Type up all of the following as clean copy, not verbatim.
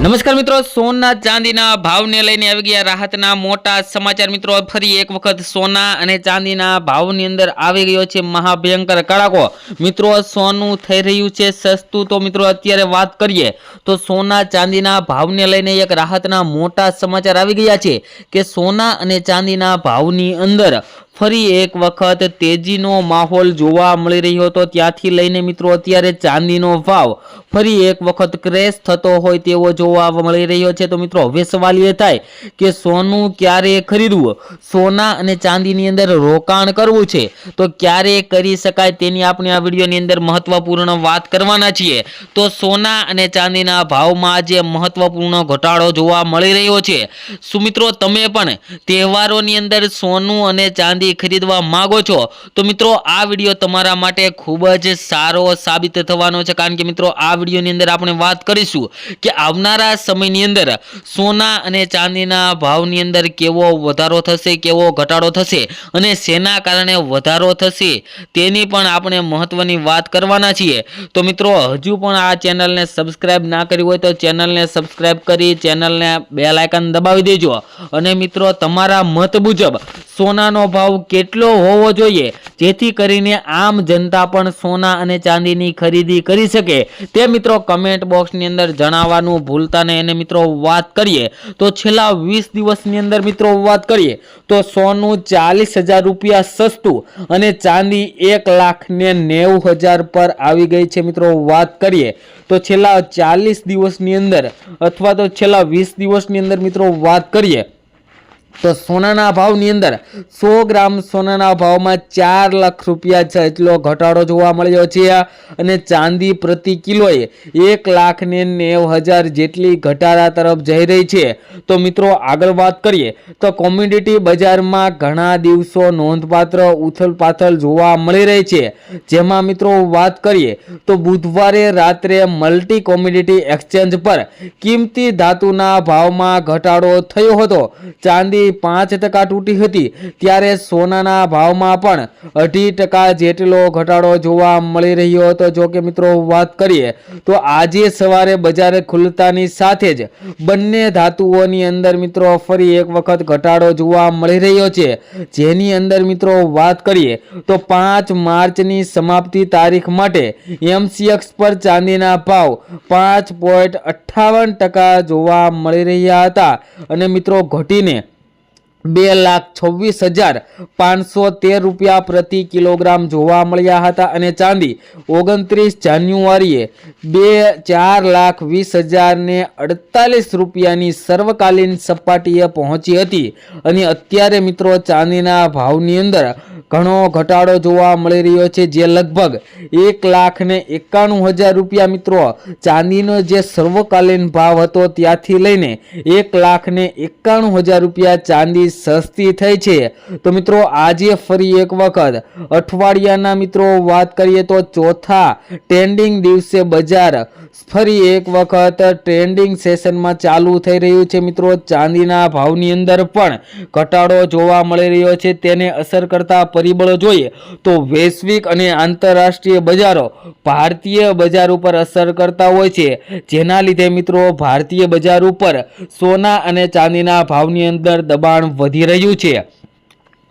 નમસ્કાર મિત્રો, સોના ચાંદીના ભાવને લઈને આવી ગયા રાહતના મોટા સમાચાર। મિત્રો ફરી એક વખત સોના અને ચાંદીના ભાવની અંદર આવી ગયો છે મહાભયંકર કડાકો। મિત્રો સોનું થઈ રહ્યું છે સસ્તું। તો મિત્રો અત્યારે વાત કરીએ તો સોના ચાંદીના ભાવને લઈને એક રાહતના મોટા સમાચાર આવી ગયા છે કે સોના અને ચાંદીના ભાવની અંદર ફરી એક વખત તેજીનો માહોલ જોવા મળી રહ્યો હતો। ત્યાંથી લઈને મિત્રો અત્યારે ચાંદીનો ભાવ ફરી એક વખત ક્રેશ થતો હોય તેવો જોવા મળી રહ્યો છે। તો મિત્રો હવે સવાલ એ થાય કે સોનું ક્યારે ખરીદવું, સોના અને ચાંદીની અંદર રોકાણ કરવું છે તો ક્યારે કરી શકાય તેની આપણે આ વિડીયોની અંદર મહત્વપૂર્ણ વાત કરવાના છીએ। તો સોના અને ચાંદીના ભાવમાં આજે મહત્વપૂર્ણ ઘટાડો જોવા મળી રહ્યો છે। શું મિત્રો તમે પણ તહેવારોની અંદર સોનું અને ચાંદી ખરીદવા માંગો છો તો મિત્રો આ વિડીયો તમારા માટે ખૂબ જ સારો સાબિત થવાનો છે, કારણ કે મિત્રો આ વિડીયોની અંદર આપણે વાત કરીશું કે આવનારા સમયની અંદર સોના અને ચાંદીના ભાવની અંદર કેવો વધારો થશે, કેવો ઘટાડો થશે અને શેના કારણે વધારો થશે તેની પણ આપણે મહત્વની વાત કરવાના છીએ। તો મિત્રો હજુ પણ આ ચેનલને સબસ્ક્રાઇબ ના કરી હોય તો ચેનલને સબસ્ક્રાઇબ કરી ચેનલને બેલ આઇકન દબાવી દેજો અને મિત્રો તમારા મત મુજબ સોનાનો ભાવ કેટલો હોવો જોઈએ જેથી કરીને આમ જનતા પણ સોના અને ચાંદીની ખરીદી કરી શકે તે મિત્રો કમેન્ટ બોક્સની અંદર જણાવવાનું ભૂલતા નહીં। અને મિત્રો વાત કરીએ તો છેલ્લા 20 દિવસની અંદર મિત્રો વાત કરીએ તો સોનું 40,000 રૂપિયા સસ્તું અને ચાંદી 1,90,000 પર આવી ગઈ છે। મિત્રો વાત કરીએ તો છેલ્લા 40 દિવસની અંદર અથવા તો છેલ્લા 20 દિવસની અંદર મિત્રો વાત કરીએ તો સોનાના ભાવની અંદર 100 ગ્રામ સોનાના ભાવમાં 4 લાખ રૂપિયા જેટલો ઘટાડો જોવા મળ્યો છે અને ચાંદી પ્રતિ કિલોએ 1,90,000 જેટલી ઘટાડા તરફ જઈ રહી છે। તો મિત્રો આગળ વાત કરીએ તો કોમોડિટી બજારમાં ઘણા દિવસો નોંધપાત્ર ઉથલપાથલ જોવા મળી રહી છે, જેમાં મિત્રો વાત કરીએ તો બુધવારે રાત્રે મલ્ટી કોમોડિટી એક્સચેન્જ પર કિંમતી ધાતુના ભાવમાં ઘટાડો થયો હતો। ચાંદી 5% તૂટી હતી ત્યારે સોનાના ભાવમાં પણ 2.5% જેટલો ઘટાડો જોવા મળી રહ્યો હતો। જો કે મિત્રો વાત કરીએ તો આજે સવારે બજાર ખુલતાની સાથે જ બંને ધાતુઓની અંદર મિત્રો ફરી એક વખત ઘટાડો જોવા મળી રહ્યો છે, જેની અંદર મિત્રો વાત કરીએ તો 5 માર્ચની સમાપ્તિ તારીખ માટે MCX પર ચાંદીના ભાવ 5.58% જોવા મળી રહ્યા હતા અને મિત્રો ઘટીને 2,26,513 રૂપિયા પ્રતિ કિલોગ્રામ જોવા મળ્યા હતા અને ચાંદી 29 જાન્યુઆરીએ 4,20,048 રૂપિયાની સર્વકાલીન સપાટીએ પહોંચી હતી અને અત્યારે મિત્રો ચાંદીના ભાવની અંદર ઘણો ઘટાડો જોવા મળી રહ્યો છે, જે લગભગ 1,91,000 રૂપિયા મિત્રો ચાંદીનો જે સર્વકાલીન ભાવ હતો ત્યાંથી લઈને 1,91,000 રૂપિયા ચાંદી સસ્તી થઈ છે। તો મિત્રો આજે ફરી એક વખત અઠવાડિયાના મિત્રો વાત કરીએ તો ચોથા ટ્રેન્ડિંગ દિવસે બજાર ફરી એક વખત ટ્રેન્ડિંગ સેશનમાં ચાલુ થઈ રહ્યું છે। મિત્રો ચાંદીના ભાવની અંદર પણ ઘટાડો જોવા મળી રહ્યો છે। તેને અસર કરતા પરિબળો જોઈએ તો વૈશ્વિક અને આંતરરાષ્ટ્રીય બજારો ભારતીય બજાર ઉપર અસર કરતા હોય છે, જેના લીધે મિત્રો ભારતીય બજાર ઉપર સોના અને ચાંદીના ભાવની અંદર દબાણ વધી રહ્યું છે।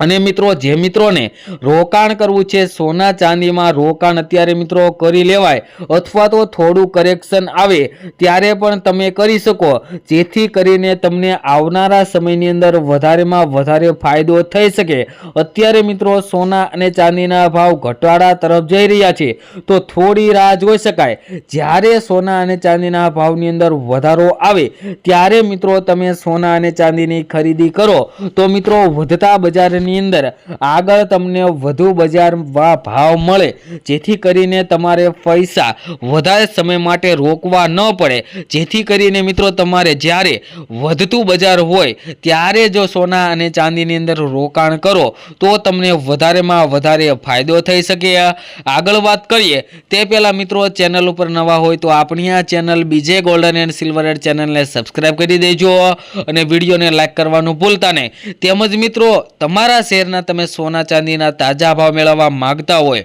અને મિત્રો જે મિત્રોને રોકાણ કરવું છે સોના ચાંદીમાં રોકાણ અત્યારે મિત્રો કરી લેવાય અથવા તો થોડું કરેક્શન આવે ત્યારે પણ તમે કરી શકો, જેથી કરીને તમને આવનારા સમયની અંદર વધારેમાં વધારે ફાયદો થઈ શકે। અત્યારે મિત્રો સોના અને ચાંદીના ભાવ ઘટાડા તરફ જઈ રહ્યા છે તો થોડી રાહ જોઈ શકાય। જ્યારે સોના અને ચાંદીના ભાવની અંદર વધારો આવે ત્યારે મિત્રો તમે સોના અને ચાંદીની ખરીદી કરો તો મિત્રો વધતા બજારની અંદર આગળ તમને વધુ બજાર ભાવ મળે, જેથી કરીને તમારે પૈસા વધારે સમય માટે રોકવા ન પડે, જેથી કરીને મિત્રો તમારે જ્યારે વધતું બજાર હોય ત્યારે જો સોના અને ચાંદીની અંદર રોકાણ કરો તો તમને વધારેમાં વધારે ફાયદો થઈ શકે। આગળ વાત કરીએ તે પહેલા મિત્રો ચેનલ ઉપર નવા હોય તો આપણી આ ચેનલ બીજે ગોલ્ડન એન્ડ સિલ્વર એડ ચેનલને સબસ્ક્રાઇબ કરી દેજો અને વિડીયોને લાઈક કરવાનું ભૂલતા નહીં। તેમજ મિત્રો તમારા શેરના તમે સોના ચાંદીના તાજા ભાવ મેળવવા માંગતા હોય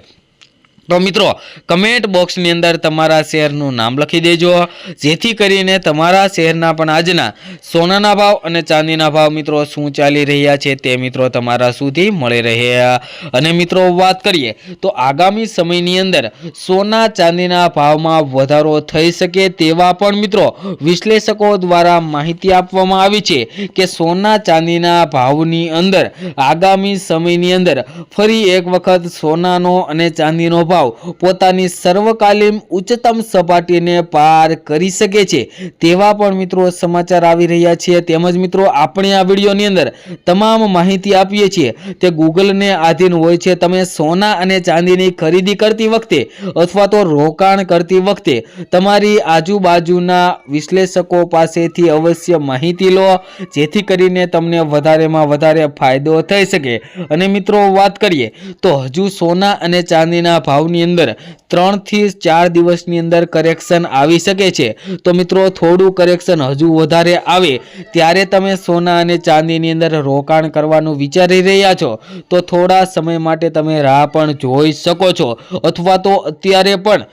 તો મિત્રો કમેન્ટ બોક્સની અંદર તમારા શહેરનું નામ લખી દેજો, જેથી કરીને તમારા શહેરના પણ આજના સોનાના ભાવ અને ચાંદીના ભાવ મિત્રો શું ચાલી રહ્યા છે તે મિત્રો તમારા સુધી મળી રહે। અને મિત્રો વાત કરીએ તો આગામી સમયની અંદર સોના ચાંદીના ભાવમાં વધારો થઈ શકે તેવા પણ મિત્રો વિશ્લેષકો દ્વારા માહિતી આપવામાં આવી છે કે સોના ચાંદીના ભાવની અંદર આગામી સમયની અંદર ફરી એક વખત સોનાનો અને ચાંદીનો ભાવ પોતાની સર્વકાલીન ઉચ્ચતમ સપાટીને પાર કરી શકે છે તેવા પણ મિત્રો સમાચાર આવી રહ્યા છે। તેમજ મિત્રો આપણે આ વિડીયોની અંદર તમામ માહિતી આપીએ છીએ તે ગૂગલને આધીન હોય છે। તમે સોના અને ચાંદીની ખરીદી કરતી વખતે અથવા તો રોકાણ કરતી વખતે તમારી આજુબાજુના વિશ્લેષકો પાસેથી અવશ્ય માહિતી લો, જેથી કરીને તમને વધારેમાં વધારે ફાયદો થઈ શકે। અને મિત્રો વાત કરીએ તો હજુ સોના અને ચાંદીના ભાવની અંદર 3 થી 4 દિવસની અંદર કરેક્શન આવી શકે છે। તો મિત્રો થોડું કરેક્શન હજુ વધારે આવે ત્યારે તમે સોના અને ચાંદીની અંદર રોકાણ કરવાનું વિચારી રહ્યા છો તો થોડા સમય માટે તમે રાહ પણ જોઈ શકો છો, અથવા તો અત્યારે પણ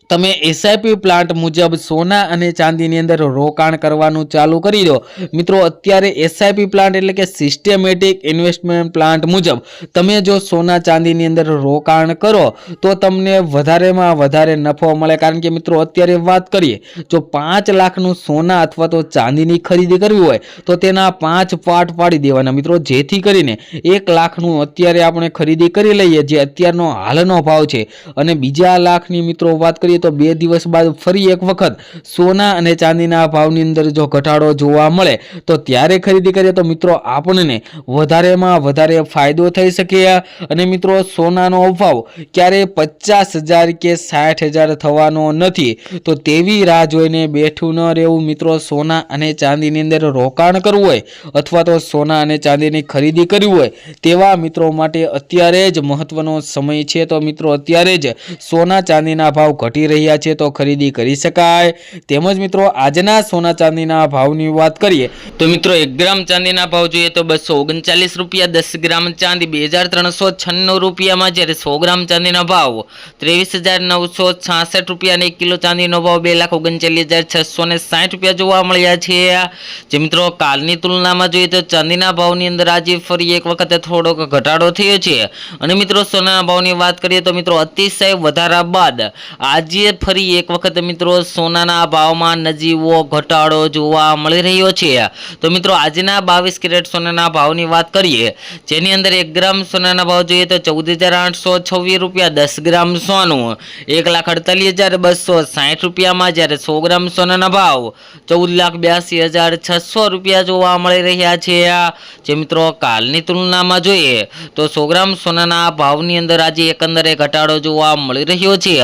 તમે એસઆઈપી પ્લાન્ટ મુજબ સોના અને ચાંદીની અંદર રોકાણ કરવાનું ચાલુ કરી દો। મિત્રો અત્યારે એસઆઈપી પ્લાન્ટ એટલે કે સિસ્ટમેટિક ઇન્વેસ્ટમેન્ટ પ્લાન્ટ મુજબ તમે જો સોના ચાંદીની અંદર રોકાણ કરો તો તમને વધારેમાં વધારે નફો મળે। કારણ કે મિત્રો અત્યારે વાત કરીએ જો 5 લાખનું સોના અથવા તો ચાંદીની ખરીદી કરવી હોય તો તેના 5 પાર્ટ પાડી દેવાના મિત્રો, જેથી કરીને 1 લાખનું અત્યારે આપણે ખરીદી કરી લઈએ જે અત્યારનો હાલનો ભાવ છે, અને બીજા લાખની મિત્રો વાત કરીએ તો 2 દિવસ બાદ ફરી એક વખત સોના અને ચાંદીના ભાવની અંદર જો ઘટાડો જોવા મળે તો ત્યારે ખરીદી કરીએ તો મિત્રો આપણને વધારેમાં વધારે ફાયદો થઈ શકે। અને મિત્રો સોનાનો ભાવ ક્યારે 50,000 કે 60,000 થવાનો નથી, તો તેવી રાહ જોઈને બેઠું ન રહેવું મિત્રો। સોના અને ચાંદીની અંદર રોકાણ કરવું હોય અથવા તો સોના અને ચાંદીની ખરીદી કરવી હોય તેવા મિત્રો માટે અત્યારે જ મહત્વનો સમય છે। તો મિત્રો અત્યારે જ સોના ચાંદીના ભાવ ઘટી રહ્યા છે તો ખરીદી કરી શકાય। તેમજ મિત્રો આજના સોના ચાંદીના ભાવની વાત કરીએ તો મિત્રો 1 ગ્રામ ચાંદીના ભાવ જોઈએ તો 239 રૂપિયા, 10 ગ્રામ ચાંદી 2396 રૂપિયામાં, જ્યારે 100 ગ્રામ ચાંદીનો ભાવ 23,966 રૂપિયા અને 1 કિલો ચાંદીનો ભાવ 2,39,660 રૂપિયા જોવા મળ્યા છે। જે મિત્રો કાલની તુલનામાં જોઈએ તો ચાંદીના ભાવની અંદર આજે ફરી એક વખત થોડોક ઘટાડો થયો છે। અને મિત્રો સોનાના ભાવની વાત કરીએ તો મિત્રો અતિશય વધારા બાદ આજે ફરી એક વખત મિત્રો સોનાના ભાવમાં નજીવો ઘટાડો જોવા મળી રહ્યો છે। તો મિત્રો આજના 22 કેરેટ સોનાના ભાવની વાત કરીએ જેની અંદર 1 ગ્રામ સોનાના ભાવ જોઈએ તો 14,826 રૂપિયા, 10 ગ્રામ સોનું 1,48,260 રૂપિયામાં, જ્યારે 100 ગ્રામ સોનાના ભાવ 14,82,600 રૂપિયા જોવા મળી રહ્યા છે। જે મિત્રો કાલની તુલનામાં જોઈએ તો 100 ગ્રામ સોનાના ભાવની અંદર આજે એકંદરે ઘટાડો જોવા મળી રહ્યો છે।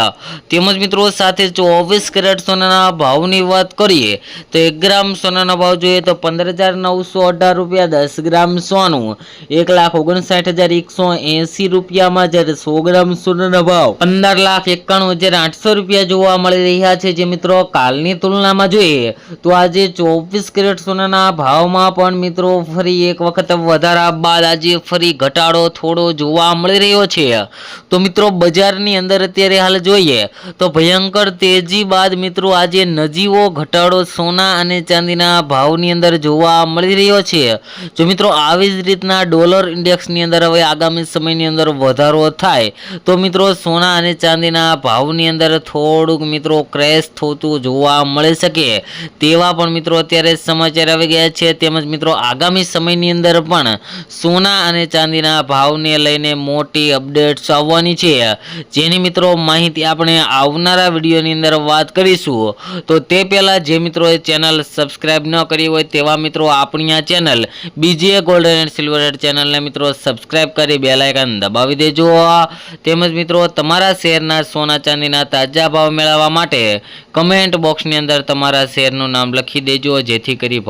તેમજ મિત્રો સાથે 24 કેરેટ સોનાના ભાવની વાત કરીએ તો 1 ગ્રામ સોનાનો ભાવ જોઈએ તો 15,918 રૂપિયા, 10 ગ્રામ સોનું 1,59,180 રૂપિયામાં, જ્યારે 100 ગ્રામ સોનાનો ભાવ 15,91,800 રૂપિયા જોવા મળી રહ્યા છે। જે મિત્રો કાલની તુલનામાં જોઈએ તો આજે 24 કેરેટ સોનાના ભાવમાં પણ મિત્રો ફરી એક વખત વધારા બાદ આજે ફરી ઘટાડો થોડો જોવા મળી રહ્યો છે। તો મિત્રો બજારની અંદર અત્યારે હાલ જોઈએ તો ભયંકર તેજી બાદ મિત્રો આજે નજીવો ઘટાડો સોના અને ચાંદીના ભાવની અંદર જોવા મળી રહ્યો છે। જો મિત્રો આવી જ રીતના ડોલર ઇન્ડેક્સની અંદર હવે આગામી સમયની અંદર વધારો થાય તો મિત્રો સોના અને ચાંદીના ભાવની અંદર થોડુંક મિત્રો ક્રેશ થતું જોવા મળી શકે તેવા પણ મિત્રો અત્યારે સમાચાર આવી ગયા છે। તેમજ મિત્રો આગામી સમયની અંદર પણ સોના અને ચાંદીના ભાવને લઈને મોટી અપડેટ્સ આવવાની છે, જેની મિત્રો માહિતી આપણે આવનારા વિડીયોની અંદર વાત કરીશું। તો તે પહેલા જે મિત્રોએ ચેનલ સબસ્ક્રાઇબ ન કરી હોય તેવા મિત્રો આપણી આ ચેનલ બીજીએ ગોલ્ડન એન્ડ સિલ્વર ચેનલને મિત્રો સબસ્ક્રાઇબ કરી બેલ આઇકન દબાવી દેજો। તેમજ મિત્રો તમારા શહેરના સોના ચાંદીના તાજા ભાવ મેળવવા માટે કમેન્ટ બોક્સની અંદર તમારા શહેરનું નામ લખી દેજો, જેથી કરી